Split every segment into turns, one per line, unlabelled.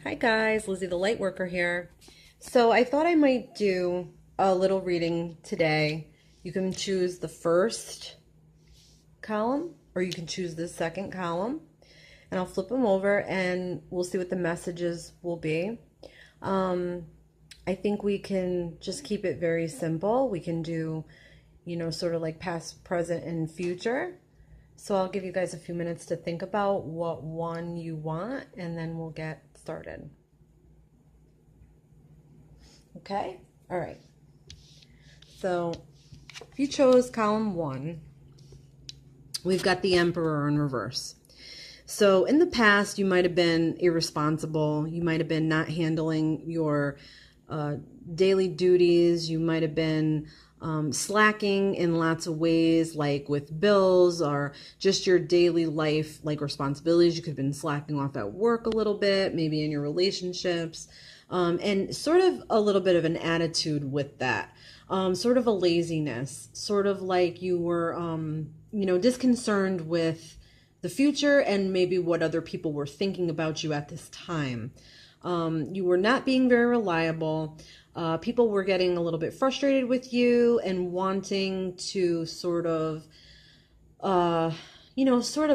Hi guys, Lizzie the Lightworker here. So I thought I might do a little reading today. You can choose the first column or you can choose the second column, and I'll flip them over and we'll see what the messages will be. I think we can just keep it very simple. We can do, sort of like past, present, and future. So I'll give you guys a few minutes to think about what one you want, and then we'll get started. Okay? All right. So if you chose column 1, we've got the Emperor in reverse. So in the past, you might have been irresponsible. You might have been not handling your daily duties. You might have been slacking in lots of ways, like with bills or just your daily life, like responsibilities. You could have been slacking off at work a little bit, maybe in your relationships, and sort of a little bit of an attitude with that, sort of a laziness, sort of like you were, disconcerted with the future and maybe what other people were thinking about you at this time. You were not being very reliable. People were getting a little bit frustrated with you and wanting to sort of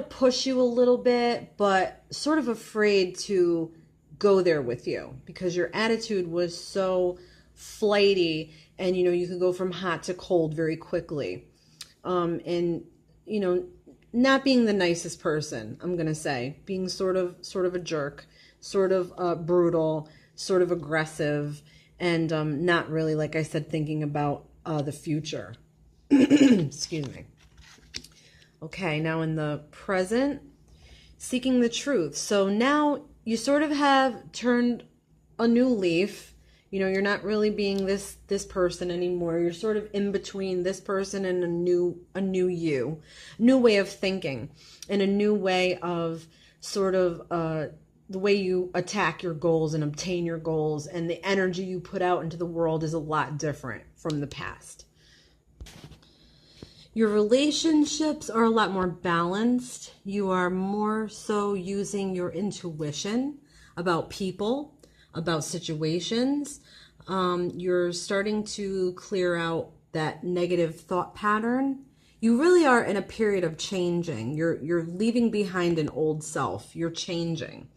push you a little bit, but sort of afraid to go there with you because your attitude was so flighty, and you could go from hot to cold very quickly. Not being the nicest person, I'm going to say, being sort of a jerk, sort of brutal, sort of aggressive, and not really, like I said, thinking about the future. Excuse me. Okay, now in the present, seeking the truth. So now you sort of have turned a new leaf. You're not really being this person anymore. You're sort of in between this person and a new you, new way of thinking, and a new way of sort of the way you attack your goals and obtain your goals, and the energy you put out into the world is a lot different from the past. Your relationships are a lot more balanced. You are more so using your intuition about people, about situations. You're starting to clear out that negative thought pattern. You really are in a period of changing. You're leaving behind an old self. You're changing,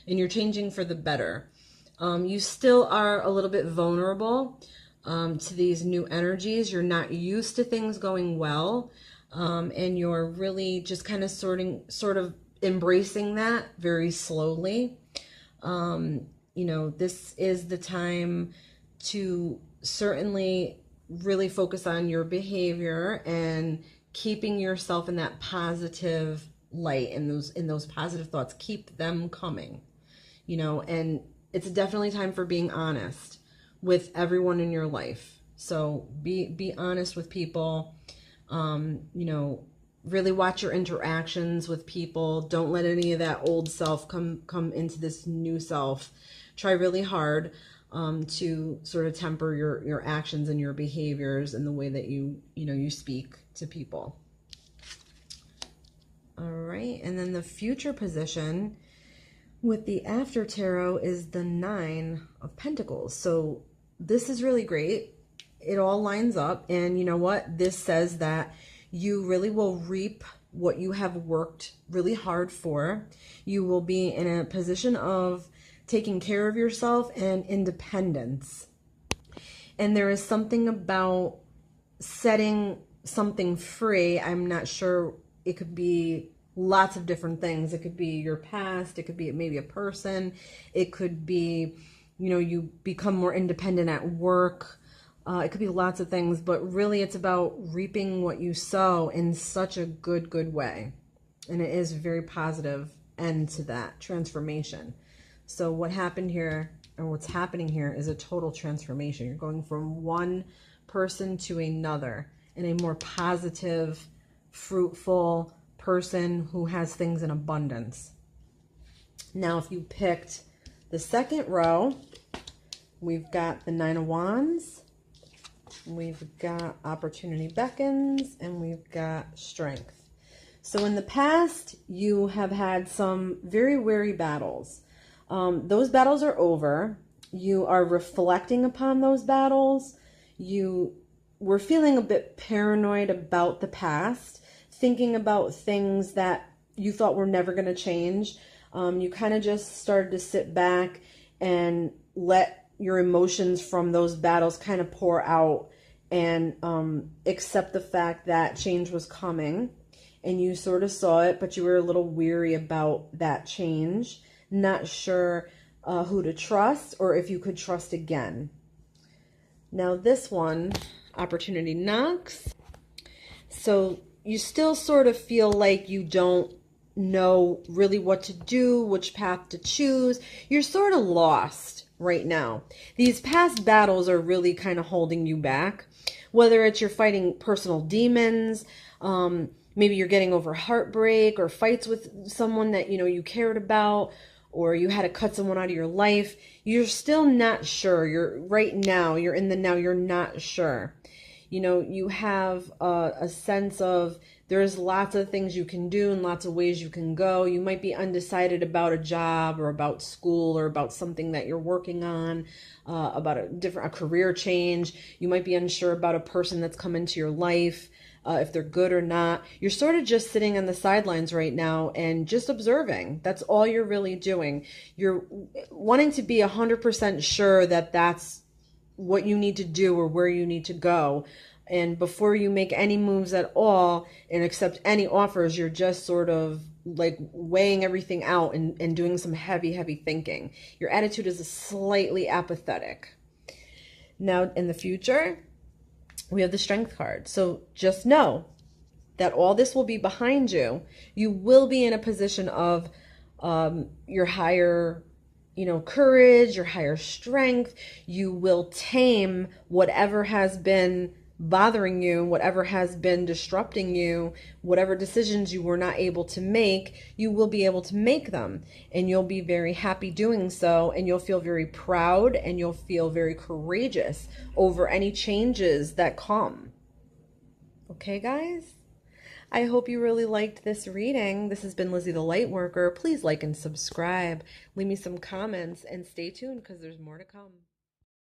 and you're changing for the better. You still are a little bit vulnerable to these new energies. You're not used to things going well, and you're really just kind of sort of embracing that very slowly. This is the time to certainly really focus on your behavior and keeping yourself in that positive light, and those positive thoughts, keep them coming, and it's definitely time for being honest with everyone in your life. So be honest with people, really watch your interactions with people. Don't let any of that old self come into this new self. Try really hard to sort of temper your actions and your behaviors and the way that you speak to people. All right, and then the future position with the after tarot is the 9 of Pentacles. So this is really great. It all lines up, and you know what? This says that you really will reap what you have worked really hard for. You will be in a position of taking care of yourself and independence. And there is something about setting something free. I'm not sure. It could be lots of different things. It could be your past. It could be maybe a person. It could be, you become more independent at work. It could be lots of things, but really it's about reaping what you sow in such a good way. And it is a very positive end to that transformation. So what happened here, or what's happening here, is a total transformation. You're going from one person to another in a more positive, fruitful person who has things in abundance. Now, if you picked the second row, we've got the 9 of Wands, we've got Opportunity Beckons, and we've got Strength. So in the past, you have had some very weary battles. Those battles are over. You are reflecting upon those battles. You were feeling a bit paranoid about the past, thinking about things that you thought were never going to change. You kind of just started to sit back and let your emotions from those battles kind of pour out and accept the fact that change was coming. And you sort of saw it, but you were a little weary about that change, not sure who to trust or if you could trust again. Now this one, opportunity knocks. So you still sort of feel like you don't know really what to do, which path to choose. You're sort of lost right now. These past battles are really kind of holding you back, whether it's you're fighting personal demons, maybe you're getting over heartbreak or fights with someone that you cared about, or you had to cut someone out of your life. You're still not sure. You're in the now, you're not sure. You have a sense of there's lots of things you can do and lots of ways you can go. You might be undecided about a job or about school or about something that you're working on, about a career change. You might be unsure about a person that's come into your life, if they're good or not. You're sort of just sitting on the sidelines right now and just observing. That's all you're really doing. You're wanting to be 100% sure that that's what you need to do or where you need to go. And before you make any moves at all and accept any offers, you're just sort of like weighing everything out and doing some heavy thinking. Your attitude is slightly apathetic. Now, in the future, we have the Strength card. So just know that all this will be behind you. You will be in a position of your higher courage, your higher strength. You will tame whatever has been bothering you, whatever has been disrupting you, whatever decisions you were not able to make, you will be able to make them. And you'll be very happy doing so. And you'll feel very proud and you'll feel very courageous over any changes that come. Okay, guys? I hope you really liked this reading. This has been Lizzie the Lightworker. Please like and subscribe. Leave me some comments and stay tuned because there's more to come.